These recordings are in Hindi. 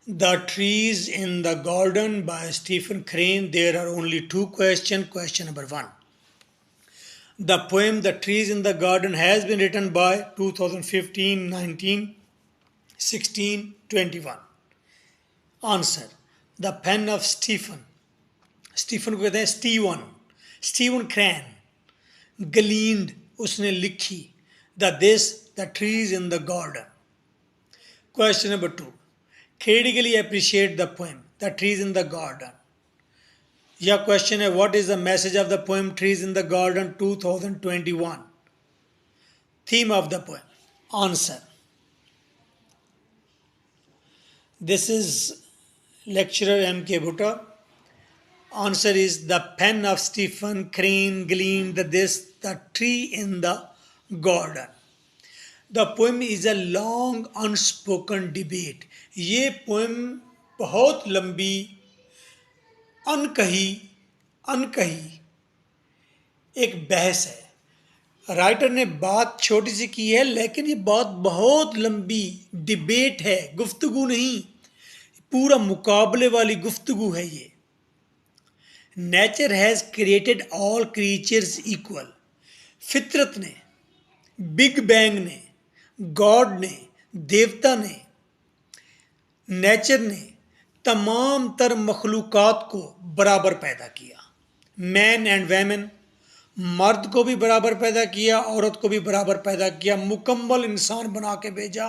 The Trees in the Garden by Stephen Crane. There are only two questions. Question number one. The poem The Trees in the Garden has been written by 2015, 19, 16, 21. Answer. The pen of Stephen. Stephen को कहते हैं स्टीवन क्रैन गलीन्ड उसने लिखी the trees in the garden. Question number two. Critically appreciate the poem the trees in the garden. या क्वेश्चन है what is the message of the poem trees in the garden 2021. Theme of the poem. Answer. This is lecturer M.K. Bhutta. Answer is the pen of Stephen Crane gleaned the tree in the garden. The poem is a long unspoken debate. ये पोएम बहुत लंबी अनकही एक बहस है. राइटर ने बात छोटी सी की है लेकिन ये बात बहुत लंबी डिबेट है, गुफ्तगू नहीं, पूरा मुकाबले वाली गुफ्तगू है ये. Nature has created all creatures equal. फितरत ने, बिग बैंग ने, गॉड ने, देवता ने, नेचर ने तमाम तर मखलूक़ात को बराबर पैदा किया. मैन एंड वेमेन, मर्द को भी बराबर पैदा किया, औरत को भी बराबर पैदा किया. मुकम्मल इंसान बना के भेजा,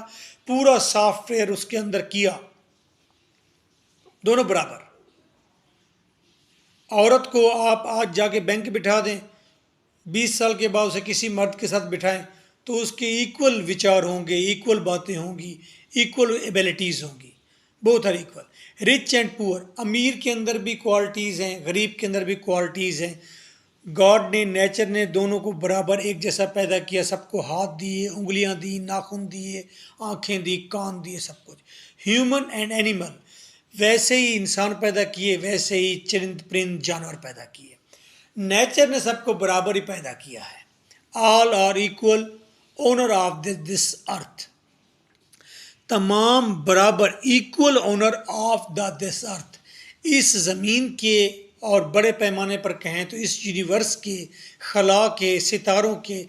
पूरा सॉफ्टवेयर उसके अंदर किया, दोनों बराबर. औरत को आप आज जाके बैंक बिठा दें, 20 साल के बाद उसे किसी मर्द के साथ बिठाएं तो उसके इक्वल विचार होंगे, इक्वल बातें होंगी, इक्वल एबिलिटीज़ होंगी. Both are equal. Rich and poor, अमीर के अंदर भी क्वालिटीज़ हैं, गरीब के अंदर भी क्वालिटीज़ हैं. गॉड ने, नेचर ने दोनों को बराबर एक जैसा पैदा किया. सबको हाथ दिए, उंगलियां दी, नाखून दिए, आँखें दी, कान दिए, सब कुछ. ह्यूमन एंड एनिमल, वैसे ही इंसान पैदा किए, वैसे ही चरिंद परिंद जानवर पैदा किए. नेचर ने सबको बराबर ही पैदा किया है. All are equal owner of this earth. तमाम बराबर equal owner of this earth. इस ज़मीन के और बड़े पैमाने पर कहें तो इस यूनिवर्स के, खला के, सितारों के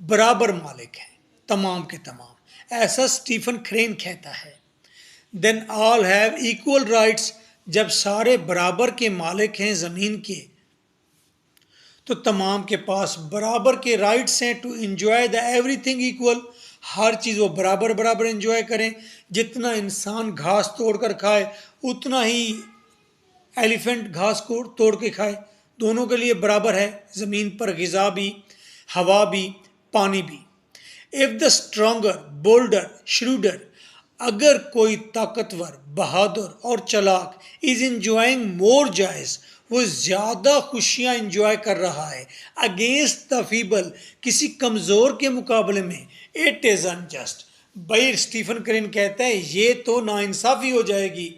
बराबर मालिक हैं, तमाम के तमाम. ऐसा स्टीफन क्रेन कहता है. Then all have equal rights. जब सारे बराबर के मालिक हैं ज़मीन के तो तमाम के पास बराबर के राइट्स हैं to enjoy the everything equal. हर चीज़ वो बराबर बराबर एंजॉय करें. जितना इंसान घास तोड़ कर खाए उतना ही एलिफेंट घास को तोड़ के खाए. दोनों के लिए बराबर है ज़मीन पर ग़िज़ा भी, हवा भी, पानी भी. इफ़ द स्ट्रॉन्गर, बोल्डर, श्रूडर, अगर कोई ताकतवर, बहादुर और चालाक इज़ इंजॉइंग मोर जॉयस, वो ज़्यादा खुशियाँ इंजॉय कर रहा है, अगेंस्ट द फीबल, किसी कमज़ोर के मुकाबले में, इट इज़ अनजस्ट. भाई स्टीफन क्रेन कहता है ये तो नाइंसाफ़ी हो जाएगी.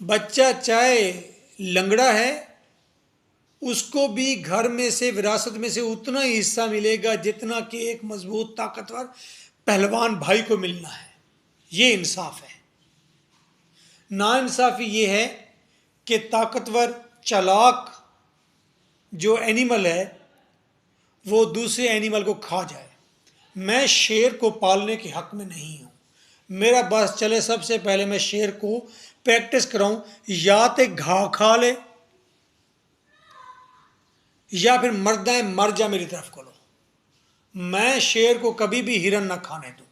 बच्चा चाहे लंगड़ा है उसको भी घर में से, विरासत में से उतना ही हिस्सा मिलेगा जितना कि एक मजबूत ताकतवर पहलवान भाई को मिलना है. ये इंसाफ है. नाइंसाफ़ी ये है कि ताकतवर, चालाक जो एनिमल है वो दूसरे एनिमल को खा जाए. मैं शेर को पालने के हक़ में नहीं हूँ. मेरा बस चले सबसे पहले मैं शेर को प्रैक्टिस कराऊँ, या तो घा खा ले या फिर मर जा मेरी तरफ को लो. मैं शेर को कभी भी हिरन ना खाने दूँ.